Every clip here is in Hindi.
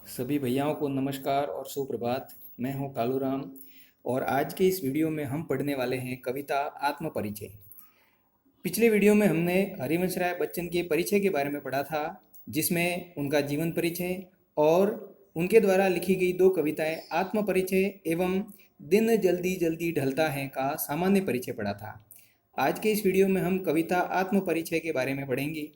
सभी भैयाओं को नमस्कार और सुप्रभात। मैं हूं कालूराम और आज के इस वीडियो में हम पढ़ने वाले हैं कविता आत्मपरिचय। पिछले वीडियो में हमने हरिवंश राय बच्चन के परिचय के बारे में पढ़ा था, जिसमें उनका जीवन परिचय और उनके द्वारा लिखी गई दो कविताएं आत्मपरिचय एवं दिन जल्दी जल्दी ढलता है का सामान्य परिचय पढ़ा था। आज के इस वीडियो में हम कविता आत्मपरिचय के बारे में पढ़ेंगे।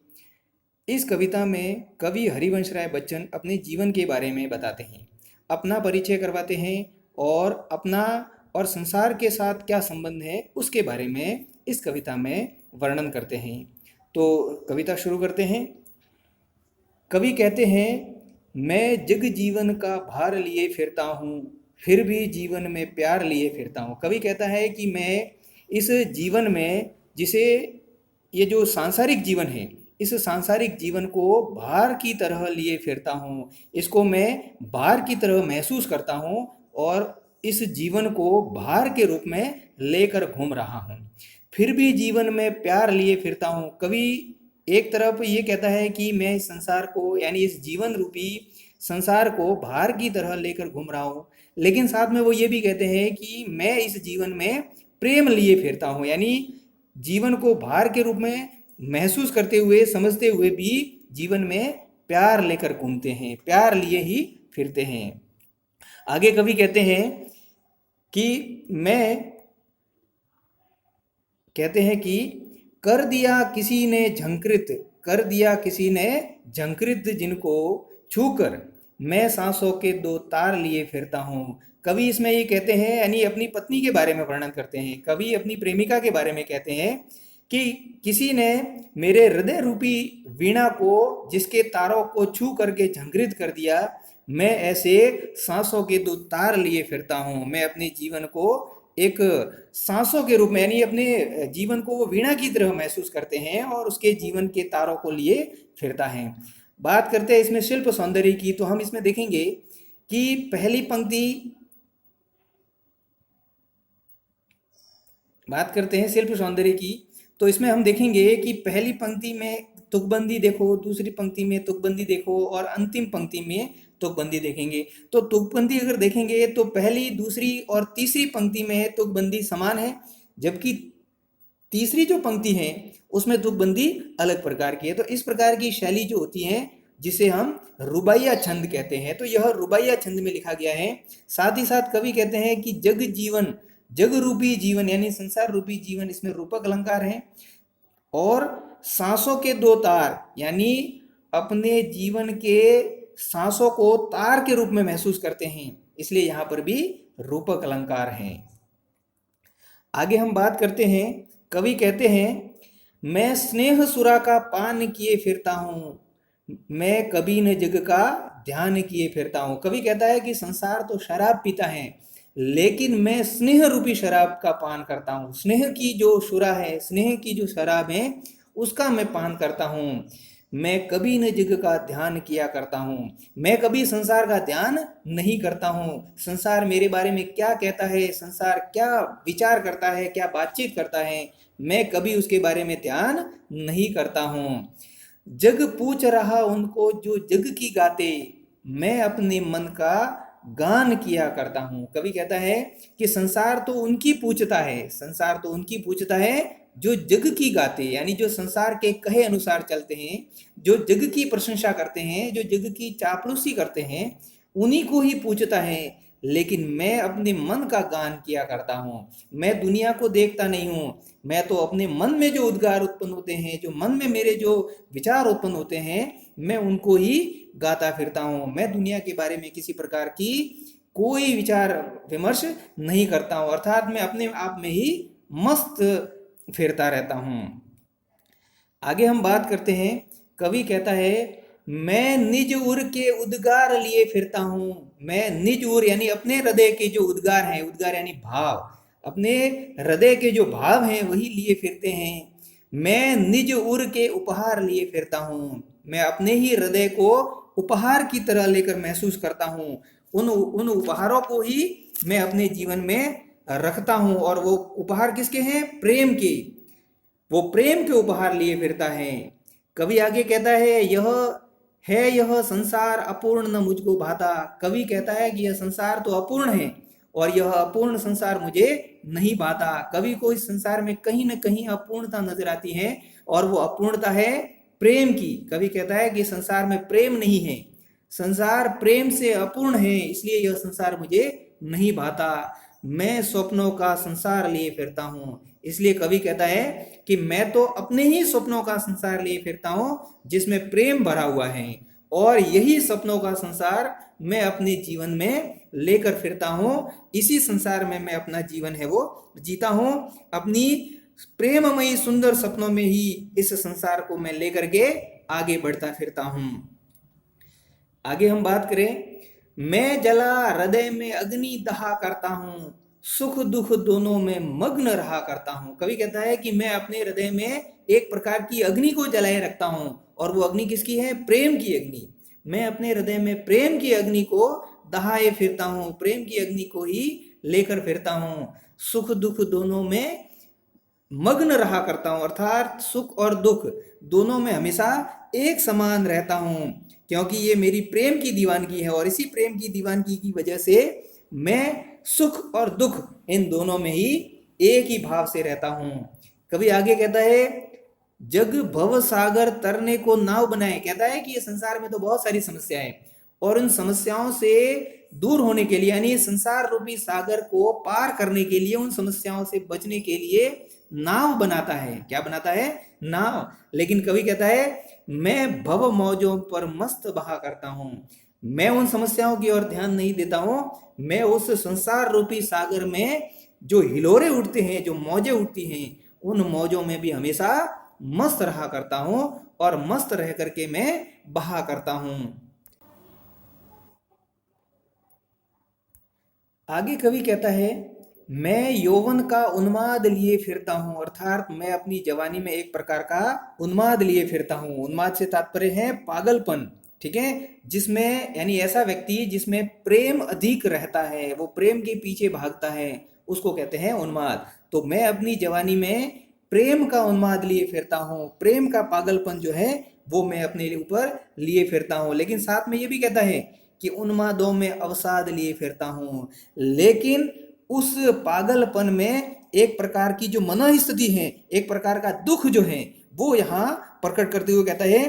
इस कविता में कवि हरिवंश राय बच्चन अपने जीवन के बारे में बताते हैं, अपना परिचय करवाते हैं और अपना और संसार के साथ क्या संबंध है उसके बारे में इस कविता में वर्णन करते हैं। तो कविता शुरू करते हैं। कवि कहते हैं, मैं जग जीवन का भार लिए फिरता हूँ, फिर भी जीवन में प्यार लिए फिरता हूँ। कवि कहता है कि मैं इस जीवन में, जिसे ये जो सांसारिक जीवन है, इस सांसारिक जीवन को भार की तरह लिए फिरता हूँ, इसको मैं भार की तरह महसूस करता हूँ और इस जीवन को भार के रूप में लेकर घूम रहा हूँ। फिर भी जीवन में प्यार लिए फिरता हूँ। कवि एक तरफ ये कहता है कि मैं इस संसार को, यानी इस जीवन रूपी संसार को भार की तरह लेकर घूम रहा हूँ, लेकिन साथ में वो ये भी कहते हैं कि मैं इस जीवन में प्रेम लिए फिरता हूँ, यानी जीवन को भार के रूप में महसूस करते हुए, समझते हुए भी जीवन में प्यार लेकर घूमते हैं, प्यार लिए ही फिरते हैं। आगे कवि कहते हैं कि कर दिया किसी ने झंकृत, कर दिया किसी ने झंकृत, जिनको छूकर मैं सांसों के दो तार लिए फिरता हूँ। कवि इसमें ये कहते हैं, यानी अपनी पत्नी के बारे में वर्णन करते हैं। कवि अपनी प्रेमिका के बारे में कहते हैं कि किसी ने मेरे हृदय रूपी वीणा को, जिसके तारों को छू करके झंकृत कर दिया, मैं ऐसे सांसों के दो तार लिए फिरता हूँ। मैं अपने जीवन को एक सांसों के रूप में, यानी अपने जीवन को वो वीणा की तरह महसूस करते हैं और उसके जीवन के तारों को लिए फिरता है। बात करते हैं इसमें शिल्प सौंदर्य की, तो हम इसमें देखेंगे कि पहली पंक्ति, बात करते हैं शिल्प सौंदर्य की, तो इसमें हम देखेंगे कि पहली पंक्ति में तुकबंदी देखो, दूसरी पंक्ति में तुकबंदी देखो और अंतिम पंक्ति में तुकबंदी देखेंगे। तो तुकबंदी अगर देखेंगे तो पहली, दूसरी और तीसरी पंक्ति में तुकबंदी समान है, जबकि तीसरी जो पंक्ति है उसमें तुकबंदी अलग प्रकार की है। तो इस प्रकार की शैली जो होती है, जिसे हम रुबाइया छंद कहते हैं, तो यह रुबाइया छंद में लिखा गया है। साथ ही साथ कवि कहते हैं कि जग जीवन, जग रूपी जीवन यानी संसार रूपी जीवन, इसमें रूपक अलंकार है। और सांसों के दो तार, यानी अपने जीवन के सांसों को तार के रूप में महसूस करते हैं, इसलिए यहां पर भी रूपक अलंकार है। आगे हम बात करते हैं। कवि कहते हैं, मैं स्नेह सुरा का पान किए फिरता हूँ, मैं कभी न जग का ध्यान किए फिरता हूँ। कवि कहता है कि संसार तो शराब पीता है, लेकिन मैं स्नेह रूपी शराब का पान करता हूँ। स्नेह की जो शुरा है, स्नेह की जो शराब है, उसका मैं पान करता हूँ। मैं कभी न जग का ध्यान किया करता हूँ, मैं कभी संसार का ध्यान नहीं करता हूँ। संसार मेरे बारे में क्या कहता है, संसार क्या विचार करता है, क्या बातचीत करता है, मैं कभी उसके बारे में ध्यान नहीं करता हूँ। जग पूछ रहा उनको जो जग की गाते, मैं अपने मन का गान किया करता हूँ। कवि कहता है कि संसार तो उनकी पूछता है, संसार तो उनकी पूछता है जो जग की गाते, यानी जो संसार के कहे अनुसार चलते हैं, जो जग की प्रशंसा करते हैं, जो जग की चापलूसी करते हैं, उन्हीं को ही पूछता है। लेकिन मैं अपने मन का गान किया करता हूँ, मैं दुनिया को देखता नहीं हूँ, मैं तो अपने मन में जो उद्गार उत्पन्न होते हैं, जो मन में मेरे जो विचार उत्पन्न होते हैं, मैं उनको ही गाता फिरता हूँ। मैं दुनिया के बारे में किसी प्रकार की कोई विचार विमर्श नहीं करता हूँ, अर्थात मैं अपने आप में ही मस्त फिरता रहता हूँ। आगे हम बात करते हैं। कवि कहता है, मैं निज उर के उद्गार लिए फिरता हूँ। मैं निज उर यानी अपने हृदय के जो उद्गार हैं, उद्गार यानी भाव, अपने हृदय के जो भाव हैं वही लिए फिरते हैं। मैं निज उर के उपहार लिए फिरता हूँ, मैं अपने ही हृदय को उपहार की तरह लेकर महसूस करता हूँ। उन उपहारों को ही मैं अपने जीवन में रखता हूँ, और वो उपहार किसके हैं? प्रेम के। वो प्रेम के उपहार लिए फिरता है। कवि आगे कहता है, यह है यह संसार अपूर्ण न मुझको भाता। कवि कहता है कि यह संसार तो अपूर्ण है और यह अपूर्ण संसार मुझे नहीं भाता। कवि को इस संसार में कहीं न कहीं अपूर्णता नजर आती है और वो अपूर्णता है प्रेम की। कवि कहता है कि संसार में प्रेम नहीं है, संसार प्रेम से अपूर्ण है, इसलिए यह संसार मुझे नहीं भाता। मैं स्वप्नों का संसार लिए फिरता हूँ। इसलिए कवि कहता है कि मैं तो अपने ही स्वप्नों का संसार लिए फिरता हूँ जिसमें प्रेम भरा हुआ है, और यही सपनों का संसार मैं अपने जीवन में लेकर फिरता हूँ। इसी संसार में मैं अपना जीवन है वो जीता हूँ। अपनी प्रेममयी सुंदर सपनों में ही इस संसार को मैं लेकर के आगे बढ़ता फिरता हूँ। आगे हम बात करें, मैं जला हृदय में अग्नि दहा करता हूँ, सुख दुख दोनों में मग्न रहा करता हूँ। कवि कहता है कि मैं अपने हृदय में एक प्रकार की अग्नि को जलाए रखता हूँ, और वो अग्नि किसकी है? प्रेम की अग्नि। मैं अपने हृदय में प्रेम की अग्नि को दहाए फिरता हूँ, प्रेम की अग्नि को ही लेकर फिरता हूँ। सुख दुख दोनों में मग्न रहा करता हूँ, अर्थात सुख और दुख दोनों में हमेशा एक समान रहता हूँ, क्योंकि ये मेरी प्रेम की दीवानगी है, और इसी प्रेम की दीवानगी की वजह से मैं सुख और दुख इन दोनों में ही एक ही भाव से रहता हूँ। कभी आगे कहता है, जग भव सागर तरने को नाव बनाए। कहता है कि ये संसार में तो बहुत सारी समस्याएं, और उन समस्याओं से दूर होने के लिए, यानी संसार रूपी सागर को पार करने के लिए, उन समस्याओं से बचने के लिए नाव बनाता है। क्या बनाता है? नाव। लेकिन कवि कहता है, मैं भव मौजों पर मस्त बहा करता हूं। मैं उन समस्याओं की ओर ध्यान नहीं देता हूं, मैं उस संसार रूपी सागर में जो हिलोरे उठते हैं, जो मौजें उठती हैं, उन मौजों में भी हमेशा मस्त रहा करता हूं, और मस्त रह करके मैं बहा करता हूं। आगे कवि कहता है, मैं यौवन का उन्माद लिए फिरता हूँ, अर्थात मैं अपनी जवानी में एक प्रकार का उन्माद लिए फिरता हूँ। उन्माद से तात्पर्य है पागलपन, ठीक है, जिसमें यानी ऐसा व्यक्ति जिसमें प्रेम अधिक रहता है, वो प्रेम के पीछे भागता है, उसको कहते हैं उन्माद। तो मैं अपनी जवानी में प्रेम का उन्माद लिए फिरता हूँ, प्रेम का पागलपन जो है वो मैं अपने ऊपर लिए फिरता हूँ। लेकिन साथ में ये भी कहता है कि उन्मादों में अवसाद लिए फिरता हूँ। लेकिन उस पागलपन में एक प्रकार की जो मनोस्थिति है, एक प्रकार का दुख जो है, वो यहाँ प्रकट करते हुए कहता है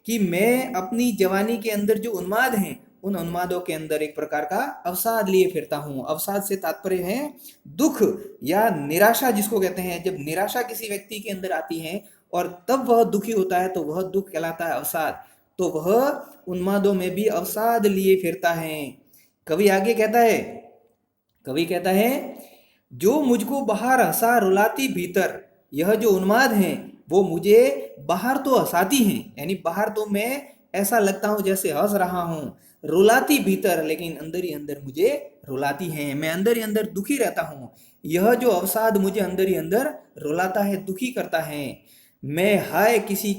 कि मैं अपनी जवानी के अंदर जो उन्माद हैं, उन उन्मादों के अंदर एक प्रकार का अवसाद लिए फिरता हूँ। अवसाद से तात्पर्य है दुख या निराशा, जिसको कहते हैं। जब निराशा किसी व्यक्ति के अंदर आती है और तब वह दुखी होता है, तो वह दुख कहलाता है अवसाद। तो वह उन्मादों में भी अवसाद लिए फिरता है। कवि आगे कहता है, कवि कहता है, जो मुझको बाहर हंसा रुलाती भीतर। यह जो उन्माद है वो मुझे बाहर तो हंसाती हैं, यानी बाहर तो मैं ऐसा लगता हूं जैसे हंस रहा हूं, रुलाती भीतर, लेकिन अंदर ही अंदर मुझे रुलाती हैं, मैं अंदर ही अंदर दुखी रहता हूं। यह जो अवसाद मुझे अंदर ही अंदर रुलाता है, दुखी करता है। मैं हाय किसी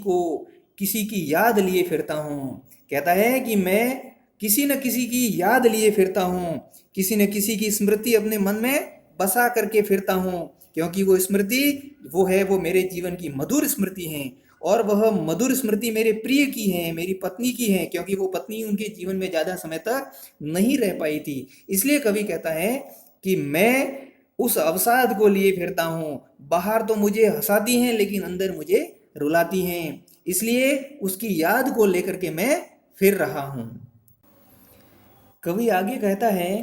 की याद लिए फिरता हूँ। कहता है कि मैं किसी न किसी की याद लिए फिरता हूँ, किसी न किसी की स्मृति अपने मन में बसा करके फिरता हूँ, क्योंकि वो स्मृति वो मेरे जीवन की मधुर स्मृति है, और वह मधुर स्मृति मेरे प्रिय की है, मेरी पत्नी की है, क्योंकि वो पत्नी उनके जीवन में ज़्यादा समय तक नहीं रह पाई थी। इसलिए कवि कहता है कि मैं उस अवसाद को लिए फिरता हूँ। बाहर तो मुझे हंसाती हैं, लेकिन अंदर मुझे रुलाती हैं, इसलिए उसकी याद को लेकर के मैं फिर रहा हूँ। कवि आगे कहता है,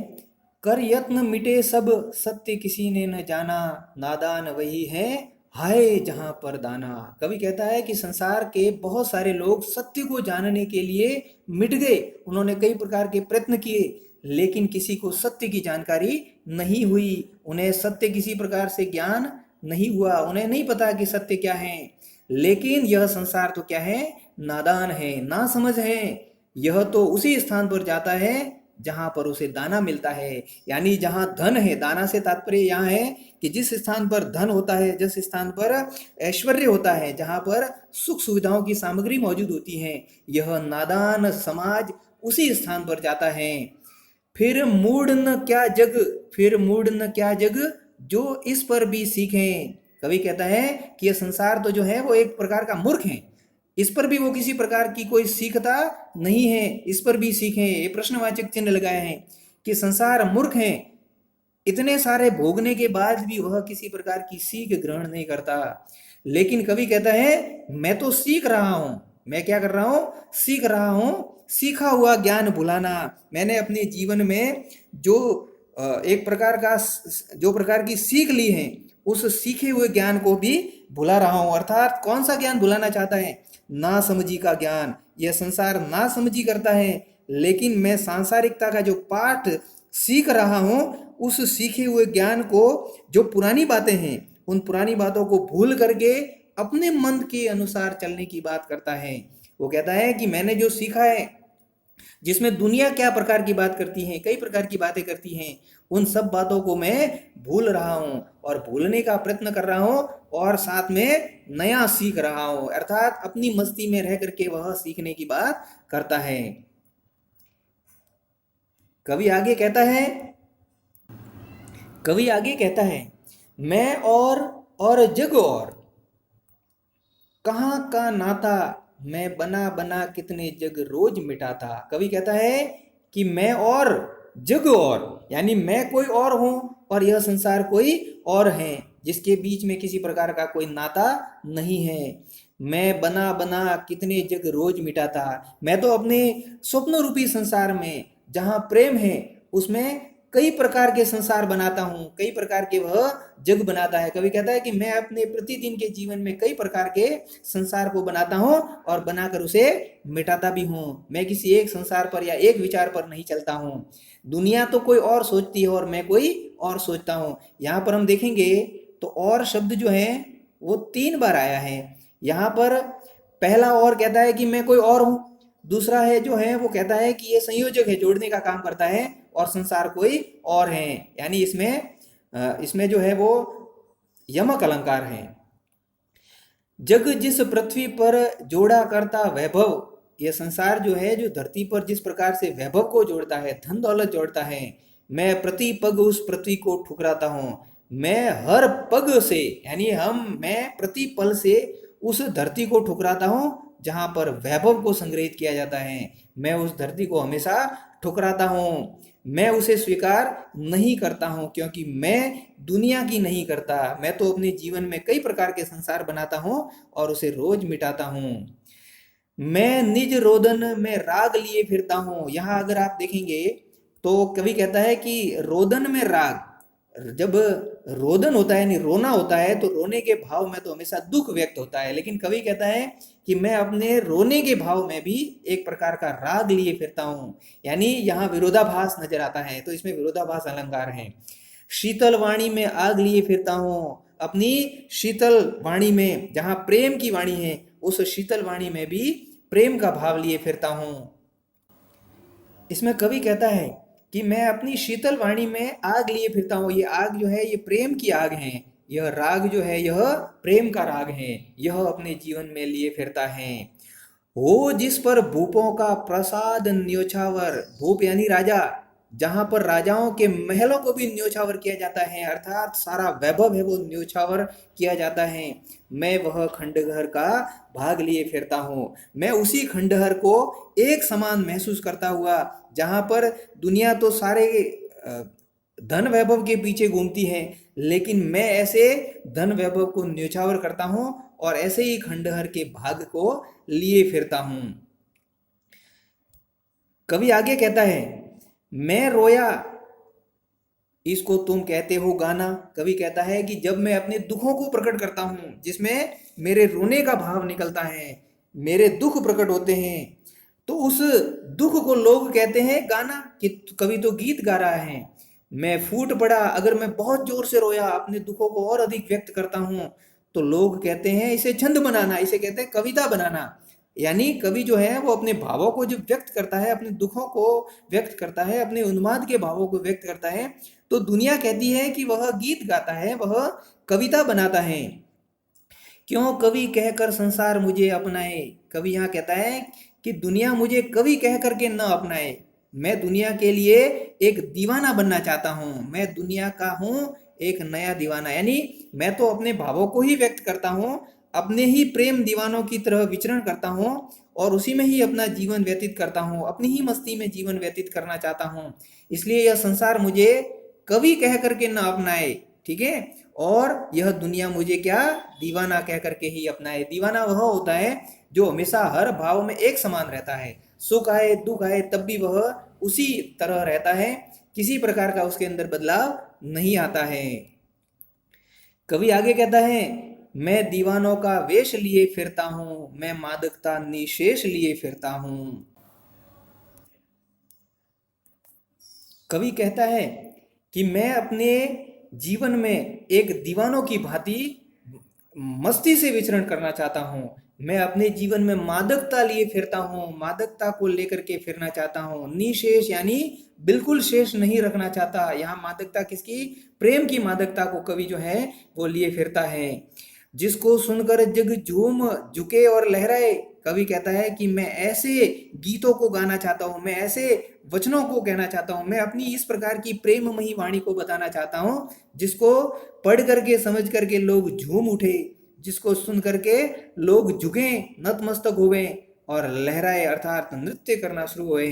कर यत्न मिटे सब सत्य किसी ने न जाना, नादान वही है हाय जहां पर दाना। कवि कहता है कि संसार के बहुत सारे लोग सत्य को जानने के लिए मिट गए, उन्होंने कई प्रकार के प्रयत्न किए, लेकिन किसी को सत्य की जानकारी नहीं हुई, उन्हें सत्य किसी प्रकार से ज्ञान नहीं हुआ, उन्हें नहीं पता कि सत्य क्या है। लेकिन यह संसार तो क्या है? नादान है, ना समझ है। यह तो उसी स्थान पर जाता है जहां पर उसे दाना मिलता है, यानी जहां धन है। दाना से तात्पर्य यहाँ है कि जिस स्थान पर धन होता है, जिस स्थान पर ऐश्वर्य होता है, जहां पर सुख सुविधाओं की सामग्री मौजूद होती है, यह नादान समाज उसी स्थान पर जाता है। फिर मूढ़ न क्या जग, फिर मूढ़ न क्या जग, जो इस पर भी सीखें। कवि कहता है कि यह संसार तो जो है वो एक प्रकार का मूर्ख है, इस पर भी वो किसी प्रकार की कोई सीखता नहीं है। इस पर भी सीखें, ये प्रश्नवाचक चिन्ह लगाए हैं कि संसार मूर्ख है, इतने सारे भोगने के बाद भी वह किसी प्रकार की सीख ग्रहण नहीं करता। लेकिन कवि कहता है मैं तो सीख रहा हूं। मैं क्या कर रहा हूं? सीख रहा हूं। सीखा हुआ ज्ञान भुलाना, मैंने अपने जीवन में जो एक प्रकार का जो प्रकार की सीख ली है, उस सीखे हुए ज्ञान को भी भुला रहा हूं। अर्थात कौन सा ज्ञान भुलाना चाहता है? ना समझी का ज्ञान। यह संसार ना समझी करता है, लेकिन मैं सांसारिकता का जो पाठ सीख रहा हूं, उस सीखे हुए ज्ञान को, जो पुरानी बातें हैं, उन पुरानी बातों को भूल करके अपने मन के अनुसार चलने की बात करता है। वो कहता है कि मैंने जो सीखा है, जिसमें दुनिया क्या प्रकार की बात करती है, कई प्रकार की बातें करती हैं, उन सब बातों को मैं भूल रहा हूं और भूलने का प्रयत्न कर रहा हूं और साथ में नया सीख रहा हूं। अर्थात अपनी मस्ती में रह करके वह सीखने की बात करता है। कवि आगे कहता है, मैं और जग और, कहाँ का नाता, मैं बना बना कितने जग रोज मिटाता। कवि कहता है कि मैं और जग और, यानी मैं कोई और हूं और यह संसार कोई और है, जिसके बीच में किसी प्रकार का कोई नाता नहीं है। मैं बना बना कितने जग रोज मिटाता। मैं तो अपने स्वप्न रूपी संसार में, जहां प्रेम है, उसमें कई प्रकार के संसार बनाता हूं, कई प्रकार के वह जग बनाता है। कवि कहता है कि मैं अपने प्रतिदिन के जीवन में कई प्रकार के संसार को बनाता हूं और बनाकर उसे मिटाता भी हूं। मैं किसी एक संसार पर या एक विचार पर नहीं चलता हूं। दुनिया तो कोई और सोचती है और मैं कोई और सोचता हूं। यहाँ पर हम देखेंगे तो और शब्द जो है वो 3 बार आया है। यहाँ पर पहला और कहता है कि मैं कोई और हूं, दूसरा है जो है वो कहता है कि ये संयोजक है, जोड़ने का काम करता है, और संसार कोई और है। यानी इसमें जो है वो यमक अलंकार है। जग जिस पृथ्वी पर जोड़ा करता वैभव, यह संसार जो है, जो धरती पर जिस प्रकार से वैभव को जोड़ता है, धन दौलत जोड़ता है, मैं प्रति पग उस पृथ्वी को ठुकराता हूं। मैं हर पग से, यानी मैं प्रति पल से उस धरती को ठुकराता हूं जहां पर वैभव को संग्रहित किया जाता है। मैं उस धरती को हमेशा ठुकराता हूं। मैं उसे स्वीकार नहीं करता हूं, क्योंकि मैं दुनिया की नहीं करता। मैं तो अपने जीवन में कई प्रकार के संसार बनाता हूं और उसे रोज मिटाता हूं। मैं निज रोदन में राग लिए फिरता हूं। यहाँ अगर आप देखेंगे तो कवि कहता है कि रोदन में राग, जब रोदन होता है, यानी रोना होता है, तो रोने के भाव में तो हमेशा दुख व्यक्त होता है, लेकिन कवि कहता है कि मैं अपने रोने के भाव में भी एक प्रकार का राग लिए फिरता हूं। यानी यहाँ विरोधाभास नजर आता है, तो इसमें विरोधाभास अलंकार है। शीतल वाणी में आग लिए फिरता हूं। अपनी शीतल वाणी में, जहां प्रेम की वाणी है, उस शीतल वाणी में भी प्रेम का भाव लिए फिरता हूं। इसमें कवि कहता है कि मैं अपनी शीतल वाणी में आग लिए फिरता हूँ। ये आग जो है, ये प्रेम की आग है। यह राग जो है, यह प्रेम का राग है। यह अपने जीवन में लिए फिरता है। हो जिस पर भूपों का प्रसाद न्योछावर, भूप यानी राजा, जहां पर राजाओं के महलों को भी न्योछावर किया जाता है, अर्थात सारा वैभव है वो न्योछावर किया जाता है। मैं वह खंडहर का भाग लिए फिरता हूँ। मैं उसी खंडहर को एक समान महसूस करता हुआ, जहां पर दुनिया तो सारे धन वैभव के पीछे घूमती है, लेकिन मैं ऐसे धन वैभव को न्योछावर करता हूं और ऐसे ही खंडहर के भाग को लिए फिरता हूं। कवि आगे कहता है, मैं रोया इसको तुम कहते हो गाना। कवि कहता है कि जब मैं अपने दुखों को प्रकट करता हूं, जिसमें मेरे रोने का भाव निकलता है, मेरे दुख प्रकट होते हैं, तो उस दुख को लोग कहते हैं गाना, कि कवि तो गीत गा रहा है। मैं फूट पड़ा, अगर मैं बहुत जोर से रोया, अपने दुखों को और अधिक व्यक्त करता हूं, तो लोग कहते हैं इसे छंद बनाना, इसे कहते हैं कविता बनाना। यानी कवि जो है वो अपने भावों को जब व्यक्त करता है, अपने दुखों को व्यक्त करता है, अपने उन्माद के भावों को व्यक्त करता है, तो दुनिया कहती है कि वह गीत गाता है, वह कविता बनाता है। क्यों कवि कहकर संसार मुझे अपनाए। कवि यहाँ कहता है कि दुनिया मुझे कवि कह करके न अपनाए। मैं दुनिया के लिए एक दीवाना बनना चाहता हूँ। मैं दुनिया का हूँ एक नया दीवाना। यानी मैं तो अपने भावों को ही व्यक्त करता हूँ, अपने ही प्रेम दीवानों की तरह विचरण करता हूँ और उसी में ही अपना जीवन व्यतीत करता हूँ, अपनी ही मस्ती में जीवन व्यतीत करना चाहता हूँ। इसलिए यह संसार मुझे कवि कह करके न अपनाए, ठीक है, और यह दुनिया मुझे क्या, दीवाना कह करके ही अपनाए। दीवाना वह होता है जो हमेशा हर भाव में एक समान रहता है, सुख आए दुख आए तब भी वह उसी तरह रहता है, किसी प्रकार का उसके अंदर बदलाव नहीं आता है। कवि आगे कहता है, मैं दीवानों का वेश लिए फिरता हूं, मैं मादकता निशेष लिए फिरता हूं। कवि कहता है कि मैं अपने जीवन में एक दीवानों की भांति मस्ती से विचरण करना चाहता हूँ। मैं अपने जीवन में मादकता लिए फिरता हूँ, मादकता को लेकर के फिरना चाहता हूँ। निशेष यानी बिल्कुल शेष नहीं रखना चाहता। यहाँ मादकता किसकी, प्रेम की मादकता को कवि जो है वो लिए फिरता है। जिसको सुनकर जग झूम झुके और लहराए। कवि कहता है कि मैं ऐसे गीतों को गाना चाहता हूँ, मैं ऐसे वचनों को कहना चाहता हूँ, मैं अपनी इस प्रकार की प्रेममयी वाणी को बताना चाहता हूँ जिसको पढ़ करके समझ करके लोग झूम उठे, जिसको सुन करके लोग झुके, नतमस्तक हुए और लहराए अर्थात नृत्य करना शुरू हुए।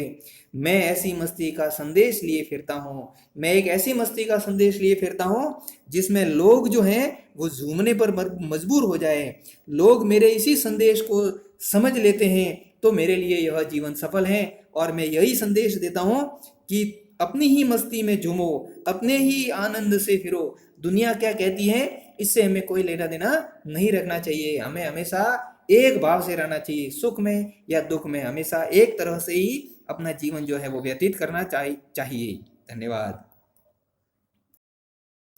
मैं ऐसी मस्ती का संदेश लिए फिरता हूँ, मैं एक ऐसी मस्ती का संदेश लिए फिरता हूँ जिसमें लोग जो हैं वो झूमने पर मजबूर हो जाए। लोग मेरे इसी संदेश को समझ लेते हैं तो मेरे लिए यह जीवन सफल है। और मैं यही संदेश देता हूँ कि अपनी ही मस्ती में झूमो, अपने ही आनंद से फिरो। दुनिया क्या कहती है इससे हमें कोई लेना देना नहीं रखना चाहिए। हमें हमेशा एक भाव से रहना चाहिए, सुख में या दुख में हमेशा एक तरह से ही अपना जीवन जो है वो व्यतीत करना चाहिए। धन्यवाद।